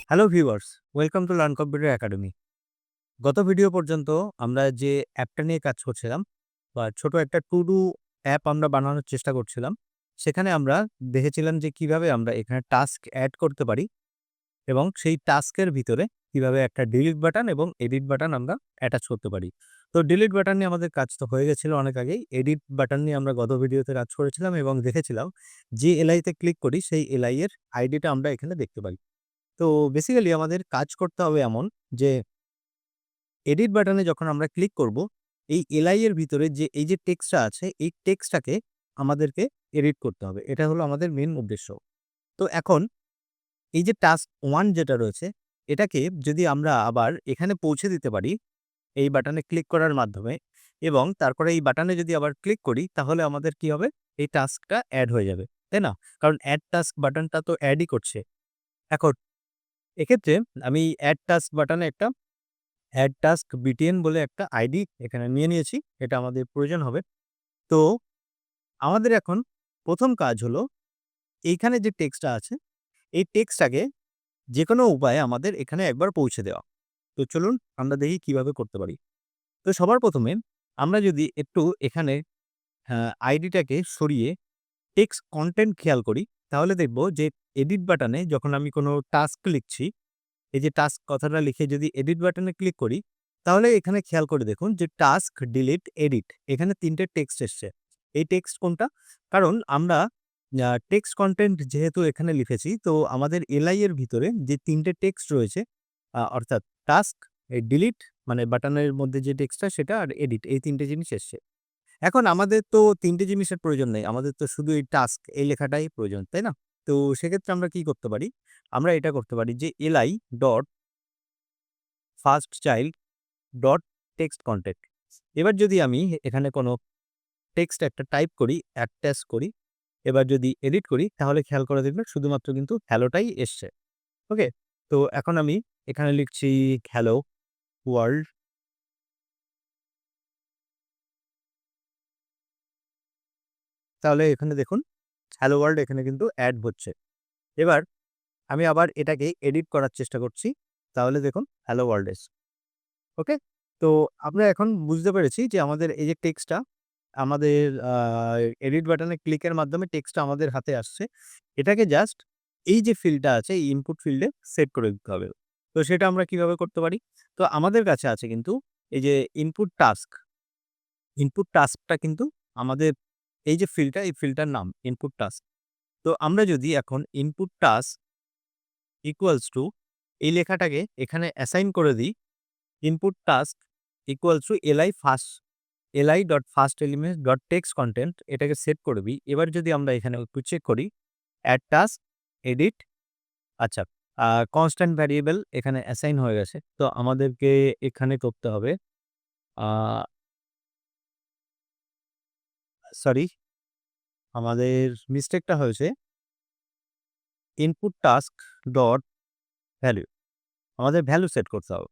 Hello viewers, welcome to learn computer academy. গত video পর্যন্ত আমরা যে অ্যাপটা নিয়ে কাজ করছিলাম বা ছোট একটা টু ডু অ্যাপ আমরা বানানোর চেষ্টা করছিলাম। সেখানে আমরা দেখেছিলাম যে কিভাবে আমরা এখানে টাস্ক এড করতে পারি এবং সেই টাস্কের ভিতরে কিভাবে একটা ডিলিট বাটন এবং এডিট বাটন আমরা অ্যাটাচ করতে পারি। তো ডিলিট বাটন নিয়ে আমাদের কাজ তো হয়ে গেছিল অনেক আগেই। এডিট বাটন নিয়ে আমরা গত ভিডিওতে কাজ করেছিলাম এবং দেখেছিলাম যে এলআই তে ক্লিক করি সেই এলআই এর আইডিটা আমরা এখানে দেখতে পাই। তো বেসিক্যালি আমাদের কাজ করতে হবে এমন যে এডিট বাটনে যখন আমরা ক্লিক করব, এই এলআই এর ভিতরে যে এই যে টেক্সটটা আছে, এই টেক্সটটাকে আমাদেরকে এডিট করতে হবে। এটা হলো আমাদের মেইন উদ্দেশ্য। তো এখন এই যে টাস্ক 1 যেটা রয়েছে, এটাকে যদি আমরা আবার এখানে পৌঁছে দিতে পারি, এই বাটনে ক্লিক করার মাধ্যমে এবং তারপরে এই বাটনে যদি আবার ক্লিক করি, তাহলে আমাদের কি হবে? এই টাস্কটা এড হয়ে যাবে। তাই না? কারণ এড টাস্ক বাটনটা তো এডই করছে। এখন এক্ষেত্রে আমি এড টাস্ক বাটনে একটা অ্যাড টাস্ক বিটিএন বলে একটা আইডি এখানে নিয়ে নিয়েছি। এটা আমাদের প্রয়োজন হবে। তো আমাদের এখন ১ম কাজ হলো এইখানে যে টেক্সটটা আছে, এই টেক্সটটাকে যেকোনো উপায়ে আমাদের এখানে একবার পৌঁছে দেওয়া। তো চলুন আমরা দেখি কিভাবে করতে পারি। তো সবার ১ম এ আমরা যদি একটু এখানে আইডিটাকে সরিয়ে টেক্সট কনটেন্ট খেয়াল করি, তাহলে দেখব যে এডিট বাটনে যখন আমি কোনো টাস্ক লিখছি, এই যে টাস্ক কথাটা লিখে যদি এডিট বাটনে ক্লিক করি, তাহলে এখানে খেয়াল করে দেখুন যে টাস্ক, ডিলিট, এডিট এখানে ৩ টে টেক্সট এসছে। এই টেক্সট কোনটা? কারণ আমরা টেক্সট কনটেন্ট যেহেতু এখানে লিখেছি, তো আমাদের এলআই এর ভিতরে যে ৩ টে টেক্সট রয়েছে অর্থাৎ টাস্ক, ডিলিট মানে বাটনের মধ্যে যে টেক্সটটা সেটা আর এডিট এই ৩ টে জিনিস এসছে। এখন আমাদের তো ৩ টে জিনিসের প্রয়োজন নেই। আমাদের তো শুধু এই টাস্ক এই লেখাটাই প্রয়োজন, তাই না? তো সেক্ষেত্রে আমরা কি করতে পারি? আমরা এটা করতে পারি যে LI dot first child dot text content. এবার যদি আমি এখানে কোনো টেক্সট একটা টাইপ করি, অ্যাটাচ করি, এবার যদি এডিট করি তাহলে খেয়াল করে দেখবেন শুধুমাত্র কিন্তু হ্যালোটাই এসছে। ওকে? তো এখন আমি এখানে লিখছি হ্যালো ওয়ার্ল্ড। তাহলে এখানে দেখুন হ্যালো ওয়ার্ল্ড এখানে কিন্তু এড হচ্ছে। এবার আমি আবার এটাকে এডিট করার চেষ্টা করছি। তাহলে দেখুন হ্যালো ওয়ার্ল্ড এসছে। ওকে? তো আমরা এখন বুঝতে পেরেছি যে আমাদের এই যে টেক্সটটা আমাদের এডিট বাটনে ক্লিকের মাধ্যমে টেক্সটটা আমাদের হাতে আসছে। এটাকে জাস্ট এই যে ফিল্ডটা আছে এই ইনপুট ফিল্ডে সেট করে দিতে হবে। তো সেটা আমরা কিভাবে করতে পারি? তো আমাদের কাছে আছে কিন্তু এই যে ইনপুট টাস্ক। ইনপুট টাস্কটা কিন্তু আমাদের এই যে ফিল্ডটা এই ফিল্ডটার নাম ইনপুট টাস্ক। তো আমরা যদি এখন ইনপুট টাস্ক ইকুয়ালস টু এই লেখাটাকে এখানে অ্যাসাইন করে দিই input task equals to li.first element.textContent এটাকে সেট করে দিই। এবার যদি আমরা এখানে একটু চেক করি, অ্যাড টাস্ক, এডিট আচ্ছা কনস্ট্যান্ট ভ্যারিয়েবল এখানে অ্যাসাইন হয়ে গেছে। তো আমাদেরকে এখানে করতে হবে আ সরি আমাদের মিস্টেকটা হয়েছে ইনপুট টাস্ক ডট ভ্যালু। আমাদের ভ্যালু সেট করতে হবে।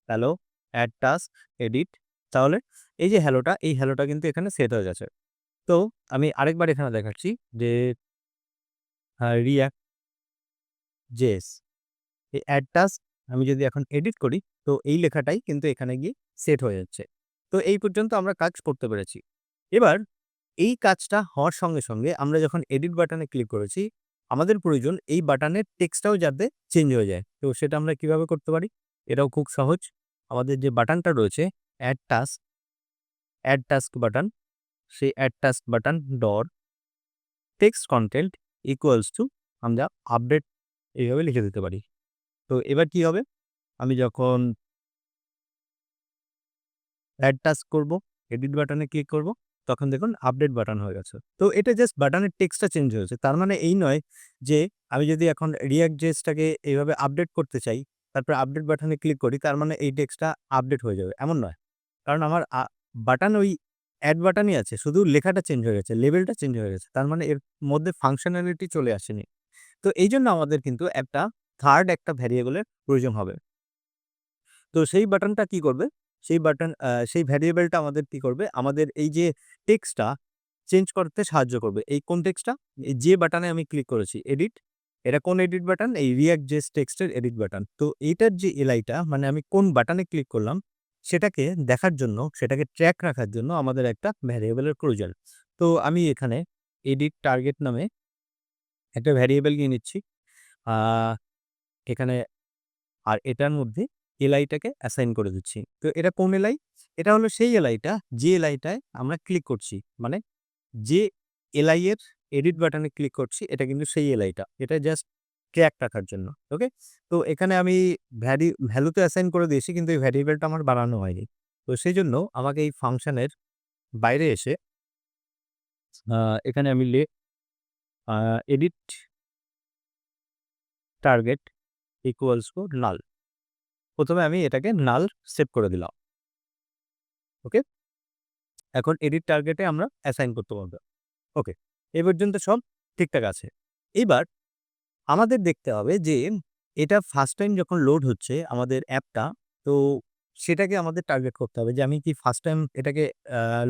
হ্যালো, অ্যাড টাস্ক, এডিট তাহলে এই যে হ্যালোটা, এই হ্যালোটা কিন্তু এখানে সেট হয়ে গেছে। তো আমি আরেকবার এখানে দেখাচ্ছি যে React JS এই অ্যাড টাস্ক আমি যদি এখন এডিট করি, তো এই লেখাটাই কিন্তু এখানে গিয়ে সেট হয়ে যাচ্ছে। তো এই পর্যন্ত আমরা কাজ করতে পেরেছি। এবার এই কাজটা হওয়ার সঙ্গে, সঙ্গে আমরা যখন এডিট বাটনে ক্লিক করেছি, আমাদের প্রয়োজন এই বাটনের টেক্সটটাও যাতে চেঞ্জ হয়ে যায়। তো সেটা আমরা কিভাবে করতে পারি? এটাও খুব সহজ। আমাদের যে বাটনটা রয়েছে add task, add task button, সেই add task button dot text content equals to আমরা আপডেট এইভাবে লিখে দিতে পারি। তো এবার কি হবে? আমি যখন অ্যাড টাস্ক করব, এডিট বাটনে ক্লিক করব, তখন দেখুন আপডেট বাটন হয়ে গেছে। তো এটা জাস্ট বাটনের টেক্সটটা চেঞ্জ হয়েছে। তার মানে এই নয় যে আমি যদি এখন React JS টাকে এইভাবে আপডেট করতে চাই, তারপরে আপডেট বাটনে ক্লিক করি, তার মানে এই টেক্সটটা আপডেট হয়ে যাবে, এমন নয়। কারণ আমার বাটন ওই অ্যাড বাটনই আছে। শুধু লেখাটা চেঞ্জ হয়ে গেছে, লেবেলটা চেঞ্জ হয়ে গেছে। তার মানে এর মধ্যে ফাংশনালিটি চলে আসেনি। তো এইজন্য আমাদের কিন্তু একটা থার্ড একটা ভ্যারিয়েবলের প্রয়োজন হবে। তো সেই বাটনটা কি করবে? সেই ভ্যারিয়েবলটা আমাদের কি করবে? আমাদের এই যে টেক্সটটা চেঞ্জ করতে সাহায্য করবে। এই কোন টেক্সটটা? এই যে বাটনে আমি ক্লিক করেছি এডিট, এটা কোন এডিট বাটন? এই React.js টেক্সটের এডিট বাটন। তো এইটার যে এলআইটা মানে আমি কোন বাটনে ক্লিক করলাম সেটাকে দেখার জন্য, সেটাকে ট্র্যাক রাখার জন্য আমাদের একটা ভ্যারিয়েবলের প্রয়োজন। তো আমি এখানে এডিট টার্গেট নামে একটা ভ্যারিয়েবল নিয়ে নিচ্ছি। আ এখানে আর এটার মধ্যে এলআইটাকে অ্যাসাইন করে দিচ্ছি। তো এটা কোন এলআই? এটা হলো সেই এলআইটা যে এলআইটায় আমরা ক্লিক করছি। মানে যে এলআই এর এডিট বাটনে ক্লিক করছি এটা কিন্তু সেই এলআইটা। এটা জাস্ট ট্র্যাক রাখার জন্য। ওকে? তো এখানে আমি ভ্যালু তো অ্যাসাইন করে দিয়েছি কিন্তু এই ভ্যারিয়েবলটা আমার বানানো হয়নি। তো সেজন্য আমাকে এই ফাংশনের বাইরে এসে আ এখানে আমি আ edit target equals to null. ১ম এ আমি এটাকে নাল সেভ করে দিলাম। ওকে? এখন এডিট টার্গেটে আমরা অ্যাসাইন করতে পারব। ওকে। এ পর্যন্ত সব ঠিকঠাক আছে। এবার আমাদের দেখতে হবে যে এটা ফার্স্ট টাইম যখন লোড হচ্ছে আমাদের অ্যাপটা, তো সেটাকে আমাদের টার্গেট করতে হবে যে আমি কি ফার্স্ট টাইম এটাকে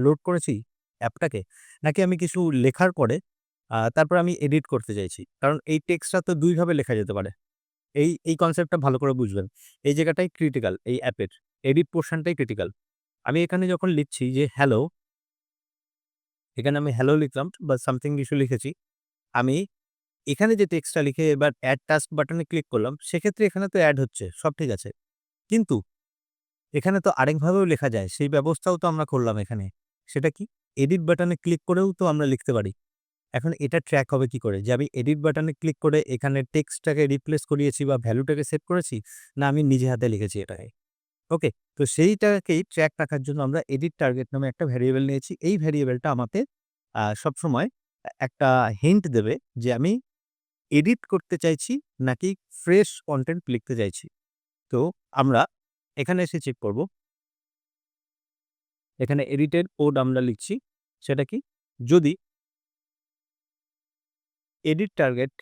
লোড করেছি অ্যাপটাকে? নাকি আমি কিছু লেখার পরে তারপর আমি এডিট করতে চাইছি। কারণ এই টেক্সটটা তো ২ ভাবে লেখা যেতে পারে। এই কনসেপ্টটা ভালো করে বুঝবেন। এই জায়গাটাই ক্রিটিক্যাল এই অ্যাপের। এডিট পোরশনটাই ক্রিটিক্যাল। আমি এখানে যখন লিখছি যে হ্যালো, এখানে আমি হ্যালো লিখলাম বা সামথিং কিছু লিখেছি। আমি এখানে যে টেক্সটটা লিখে এবার এড টাস্ক বাটনে ক্লিক করলাম, সেক্ষেত্রে এখানে তো এড হচ্ছে, সব ঠিক আছে। কিন্তু এখানে তো আরেকভাবেও লেখা যায়, সেই ব্যবস্থাও তো আমরা করলাম এখানে। সেটা কি? এডিট বাটনে ক্লিক করেও তো আমরা লিখতে পারি। এখন এটা ট্র্যাক হবে কি করে? যে আমি এডিট বাটনে ক্লিক করে এখানে টেক্সটটাকে রিপ্লেস করিয়েছি বা ভ্যালুটাকে সেট করেছি, না আমি নিজে হাতে লিখেছি এটাকে। ওকে? তো সেইটাকেই ট্র্যাক রাখার জন্য আমরা এডিট টার্গেট নামে একটা ভ্যারিয়েবল নিয়েছি। এই ভ্যারিয়েবলটা আমাকে সবসময় একটা হিন্ট দেবে যে আমি এডিট করতে চাইছি নাকি ফ্রেশ কনটেন্ট লিখতে চাইছি। তো আমরা এখানে এসে চেক করব। এখানে এডিটের কোড আমরা লিখছি। সেটা কি? যদি এডিট টার্গেট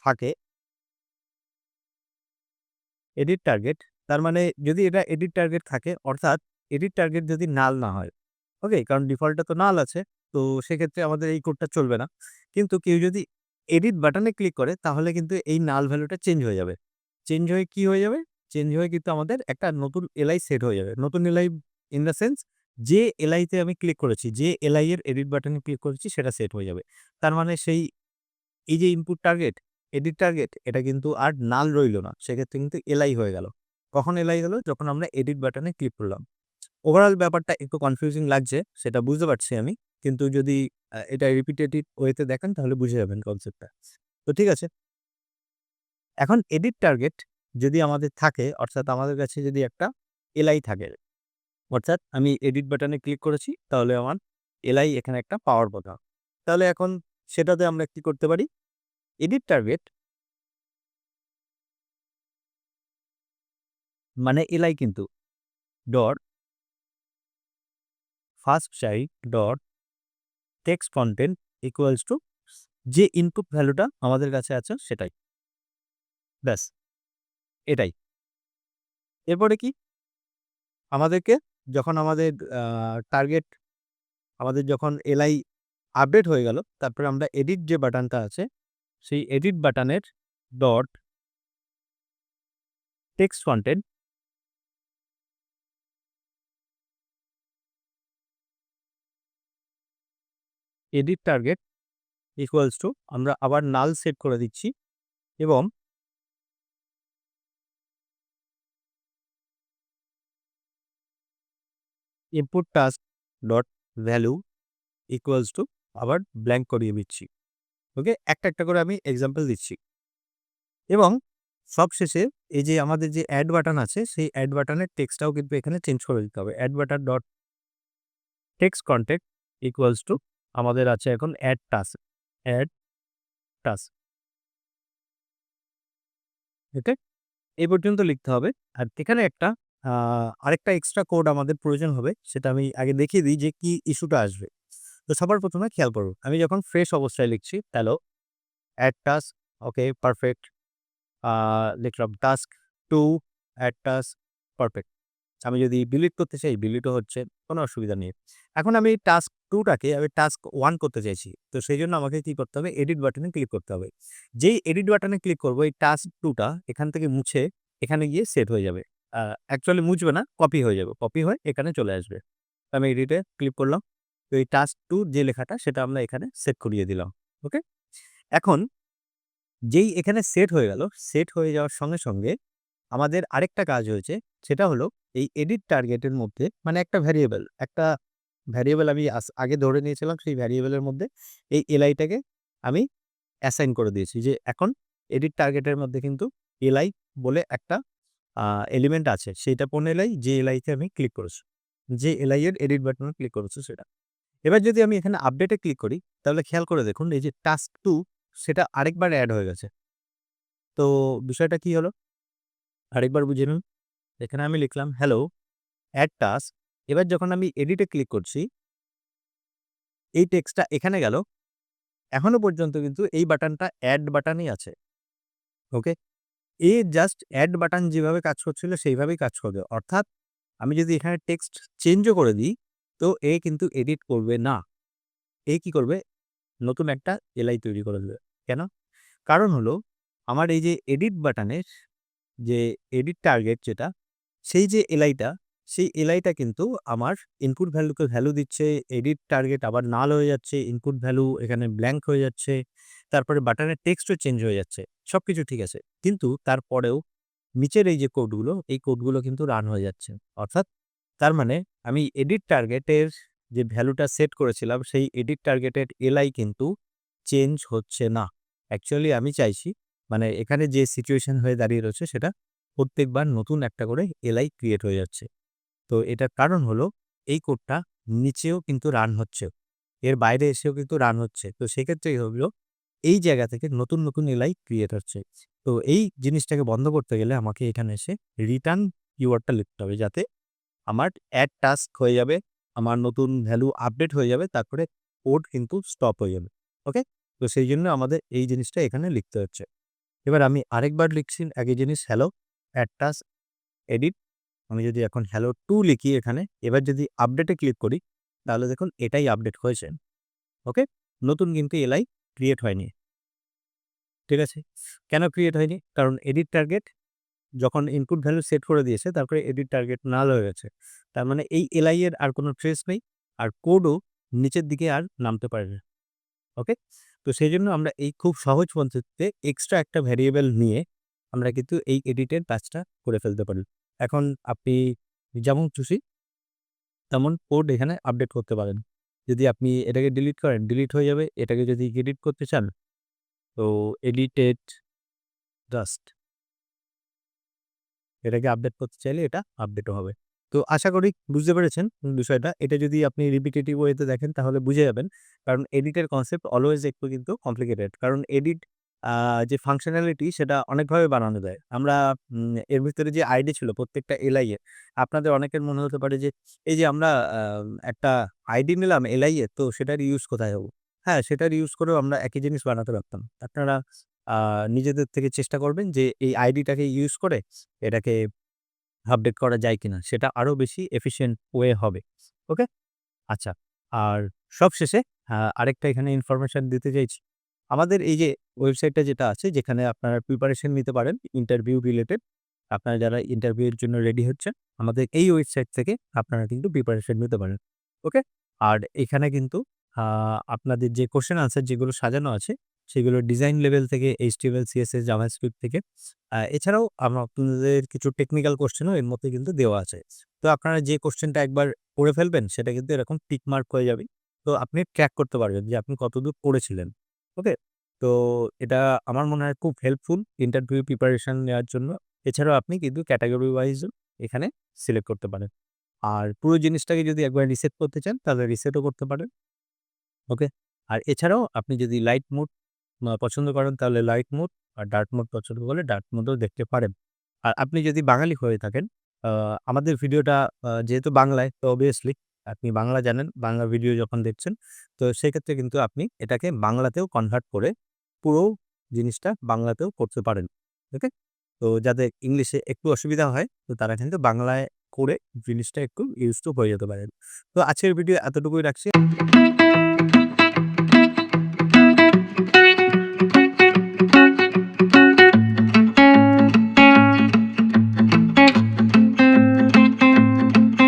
থাকে, এডিট টার্গেট তার মানে যদি এটা এডিট টার্গেট থাকে অর্থাৎ এডিট টার্গেট যদি নাল না হয়। ওকে? কারণ ডিফল্টটা তো নাল আছে। তো সেক্ষেত্রে আমাদের এই কোডটা চলবে না। কিন্তু কেউ যদি এডিট বাটনে ক্লিক করে তাহলে কিন্তু এই নাল ভ্যালুটা চেঞ্জ হয়ে যাবে। চেঞ্জ হয়ে কি হয়ে যাবে? চেঞ্জ হয়ে কিন্তু আমাদের একটা নতুন এলআই সেট হয়ে যাবে। নতুন এলআই ইন দ্য সেন্স যে এলআই তে আমি ক্লিক করেছি, যে এলআই এর এডিট বাটনে ক্লিক করেছি সেটা সেট হয়ে যাবে। তার মানে সেই এই যে ইনপুট টার্গেট, এডিট টার্গেট এটা কিন্তু আর নাল রইল না। সেক্ষেত্রে কিন্তু এলআই হয়ে গেল। কখন এলআই হলো? যখন আমরা এডিট বাটনে ক্লিক করলাম। ওভারঅল ব্যাপারটা একটু কনফিউজিং লাগছে সেটা বুঝতে পারছি আমি। কিন্তু যদি এটা রিপিটেটিভ ওয়েতে দেখেন তাহলে বুঝে যাবেন কনসেপ্টটা। তো ঠিক আছে। এখন এডিট টার্গেট যদি আমাদের থাকে অর্থাৎ আমাদের কাছে যদি একটা এলআই থাকে, অর্থাৎ আমি এডিট বাটনে ক্লিক করেছি তাহলে আমার এলআই এখানে একটা পাওয়ার কথা। তাহলে এখন সেটাতে আমরা কি করতে পারি? এডিট টার্গেট মানে এলআই কিন্তু dot first child dot text content equals two যে ইনপুট ভ্যালুটা আমাদের কাছে আছে সেটাই। ব্যাস এটাই। এরপরে কি? আমাদেরকে যখন আমাদের আ টার্গেট আমাদের যখন এলআই আপডেট হয়ে গেল, তারপরে আমরা এডিট যে বাটনটা আছে, সেই এডিট বাটনের dot text content edit target equals to আমরা আবার নাল সেট করে দিচ্ছি এবং input task dot value equals to আবার ব্ল্যাংক করিয়ে দিচ্ছি। ওকে? একটা করে আমি এক্সাম্পল দিচ্ছি এবং সবশেষে এই যে আমাদের যে এড বাটন আছে, সেই এড বাটনের টেক্সটটাও কিন্তু এখানে চেঞ্জ করে দিতে হবে। Add button dot text content equals to আমাদের আছে এখন add task, add task. Okay? এই পর্যন্ত লিখতে হবে। আর এখানে একটা আ আরেকটা এক্সট্রা কোড আমাদের প্রয়োজন হবে। সেটা আমি আগে দেখিয়ে দিই যে কি ইস্যুটা আসবে। তো সবার ১ম এ খেয়াল করুন। আমি যখন ফ্রেশ অবস্থায় লিখছি, হ্যালো, এড টাস্ক, ওকে, পারফেক্ট। আ লিখলাম টাস্ক 2 এড টাস্ক, পারফেক্ট। আমি যদি ডিলিট করতে চাই ডিলিটও হচ্ছে, কোনো অসুবিধা নেই। এখন আমি টাস্ক 2 টাকে আমি টাস্ক 1 করতে চাইছি। তো সেইজন্য আমাকে কি করতে হবে? এডিট বাটনে ক্লিক করতে হবে। যেই এডিট বাটনে ক্লিক করব এই টাস্ক 2 টা এখান থেকে মুছে এখানে গিয়ে সেট হয়ে যাবে। আ অ্যাকচুয়ালি মুছবে না, কপি হয়ে যাবে। কপি হয়ে এখানে চলে আসবে। আমি এডিটে ক্লিক করলাম। তো এই টাস্ক 2 যে লেখাটা সেটা আমরা এখানে সেট করিয়ে দিলাম। ওকে? এখন যেই এখানে সেট হয়ে গেল, সেট হয়ে যাওয়ার সঙ্গে আমাদের আরেকটা কাজ হয়েছে। সেটা হলো এই এডিট টার্গেটের মধ্যে মানে একটা ভ্যারিয়েবল আমি আগে ধরে নিয়েছিলাম সেই ভ্যারিয়েবলের মধ্যে এই এলআইটাকে আমি অ্যাসাইন করে দিয়েছি যে এখন এডিট টার্গেটের মধ্যে কিন্তু এলআই বলে একটা আ এলিমেন্ট আছে। সেইটা কোন এলআই? যে এলআইতে আমি ক্লিক করেছি। যে এলআই এর এডিট বাটনে ক্লিক করেছি সেটা। এবার যদি আমি এখানে আপডেটে ক্লিক করি তাহলে খেয়াল করে দেখুন এই যে টাস্ক 2 সেটা আরেকবার এড হয়ে গেছে। তো বিষয়টা কি হলো? আরেকবার বুঝে নিন। এখানে আমি লিখলাম হ্যালো এড টাস্ক। এবার যখন আমি এডিটে ক্লিক করছি, এই টেক্সটটা এখানে গেল। এখনো পর্যন্ত কিন্তু এই বাটনটা এড বাটনই আছে। ওকে? জাস্ট এড বাটন যেভাবে কাজ করছিল সেইভাবেই কাজ করবে। অর্থাৎ আমি যদি এখানে টেক্সট চেঞ্জও করে দিই, তো কিন্তু এডিট করবে না। কি করবে? নতুন একটা এলআই তৈরি করে দেবে। কেন? কারণ হলো আমার এই যে এডিট বাটনের যে এডিট টার্গেট যেটা, সেই যে এলআইটা, সেই এলআইটা কিন্তু আমার ইনপুট ভ্যালুকে ভ্যালু দিচ্ছে, এডিট টার্গেট আবার নাল হয়ে যাচ্ছে, ইনপুট ভ্যালু এখানে ব্ল্যাংক হয়ে যাচ্ছে, তারপরে বাটনের টেক্সটও চেঞ্জ হয়ে যাচ্ছে। সবকিছু ঠিক আছে। কিন্তু তারপরেও নিচের এই যে কোডগুলো, এই কোডগুলো কিন্তু রান হয়ে যাচ্ছে। অর্থাৎ তার মানে আমি এডিট টার্গেটের যে ভ্যালুটা সেট করেছিলাম, সেই এডিট টার্গেটের এলআই কিন্তু চেঞ্জ হচ্ছে না। অ্যাকচুয়ালি আমি চাইছি মানে এখানে যে সিচুয়েশন হয়ে দাঁড়িয়ে রয়েছে সেটা প্রত্যেকবার নতুন একটা করে এলআই ক্রিয়েট হয়ে যাচ্ছে। তো এটার কারণ হলো এই কোডটা নিচেও কিন্তু রান হচ্ছে। এর বাইরে এসেও কিন্তু রান হচ্ছে। তো সেক্ষেত্রে হলো এই জায়গা থেকে নতুন এলআই ক্রিয়েট হচ্ছে। তো এই জিনিসটাকে বন্ধ করতে গেলে আমাকে এখানে এসে রিটার্ন কিওয়ার্ডটা লিখতে হবে যাতে আমার এড টাস্ক হয়ে যাবে, আমার নতুন ভ্যালু আপডেট হয়ে যাবে, তারপরে কোড কিন্তু স্টপ হয়ে যাবে। ওকে? তো সেইজন্য আমাদের এই জিনিসটা এখানে লিখতে হচ্ছে। এবার আমি আরেকবার লিখছি একই জিনিস হ্যালো এড টাস্ক এডিট। আমি যদি এখন হ্যালো 2 লিখি এখানে, এবার যদি আপডেটে ক্লিক করি তাহলে দেখুন এটাই আপডেট হয়েছে। ওকে? নতুন কিন্তু এলআই ক্রিয়েট হয়নি। ঠিক আছে? কেন ক্রিয়েট হয়নি? কারণ এডিট টার্গেট যখন ইনপুট ভ্যালু সেট করে দিয়েছে তারপরে এডিট টার্গেট নাল হয়ে গেছে। তার মানে এই এলআই এর আর কোনো ট্রেস নেই। আর কোডও নিচের দিকে আর নামতে পারে না। ওকে? তো সেইজন্য আমরা এই খুব সহজ পদ্ধতিতে এক্সট্রা একটা ভ্যারিয়েবল নিয়ে আমরা কিন্তু এই এডিটের কাজটা করে ফেলতে পারি। এখন আপনি যেমন খুশি তেমন কোড এখানে আপডেট করতে পারেন। যদি আপনি এটাকে ডিলিট করেন, ডিলিট হয়ে যাবে। এটাকে যদি এডিট করতে চান, তো এডিটেড জাস্ট এটাকে আপডেট করতে চাইলে এটা আপডেটও হবে। তো আশা করি বুঝতে পেরেছেন বিষয়টা। এটা যদি আপনি রিপিটেটিভ ওয়েতে দেখেন তাহলে বুঝে যাবেন। কারণ এডিটের কনসেপ্ট অলওয়েজ একটু কিন্তু কমপ্লিকেটেড। কারণ এডিট আ যে ফাংশনালিটি সেটা অনেকভাবে বানানো যায়। আমরা এর ভিতরে যে আইডি ছিল প্রত্যেকটা এলআই এর, আপনাদের অনেকের মনে হতে পারে যে এই যে আমরা একটা আইডি নিলাম এলআই এর তো সেটার ইউজ কোথায় হবো? হ্যাঁ, সেটার ইউজ করেও আমরা একই জিনিস বানাতে পারতাম। আপনারা আ নিজেদের থেকে চেষ্টা করবেন যে এই আইডিটাকে ইউজ করে এটাকে আপডেট করা যায় কিনা? সেটা আরো বেশি এফিশিয়েন্ট ওয়ে হবে। ওকে? আচ্ছা। আর সবশেষে আরেকটা এখানে ইনফরমেশন দিতে চাইছি। আমাদের এই যে ওয়েবসাইটটা যেটা আছে যেখানে আপনারা প্রিপারেশন নিতে পারেন ইন্টারভিউ রিলেটেড। আপনারা যারা ইন্টারভিউ এর জন্য রেডি হচ্ছেন, আমাদের এই ওয়েবসাইট থেকে আপনারা কিন্তু প্রিপারেশন নিতে পারেন। ওকে? আর এখানে কিন্তু আ আপনাদের যে কোয়েশ্চেন আনসার যেগুলো সাজানো আছে, সেগুলো ডিজাইন লেভেল থেকে HTML, CSS, JavaScript থেকে এছাড়াও আপনাদের কিছু টেকনিক্যাল কোয়েশ্চেনও এর মধ্যে কিন্তু দেওয়া আছে। তো আপনারা যে কোয়েশ্চেনটা একবার করে ফেলবেন সেটা কিন্তু এরকম টিক মার্ক হয়ে যাবে। তো আপনি ট্র্যাক করতে পারবেন যে আপনি কতদূর পড়েছিলেন। ওকে? তো এটা আমার মনে হয় খুব হেল্পফুল ইন্টারভিউ প্রিপারেশন নেওয়ার জন্য। এছাড়াও আপনি কিন্তু ক্যাটেগরি ওয়াইজ ও এখানে সিলেক্ট করতে পারেন। আর পুরো জিনিসটাকে যদি একবার রিসেট করতে চান তাহলে রিসেটও করতে পারেন। ওকে? আর এছাড়াও আপনি যদি লাইট মুড পছন্দ করেন তাহলে লাইট মুড আর ডার্ক মুড পছন্দ করলে ডার্ক মুডও দেখতে পারেন। আর আপনি যদি বাঙালি হয়ে থাকেন, আ আমাদের ভিডিওটা যেহেতু বাংলায় তো অবভিয়াসলি আপনি বাংলা জানেন, বাংলা ভিডিও যখন দেখছেন, তো সেক্ষেত্রে কিন্তু আপনি এটাকে বাংলাতেও কনভার্ট করে পুরো জিনিসটা বাংলাতেও করতে পারেন। ওকে? তো যাদের ইংলিশে একটু অসুবিধা হয় তো তারা কিন্তু বাংলায় করে জিনিসটা একটু ইউজ টু হয়ে যেতে পারেন। তো আজকের ভিডিও এতটুকুই রাখছি।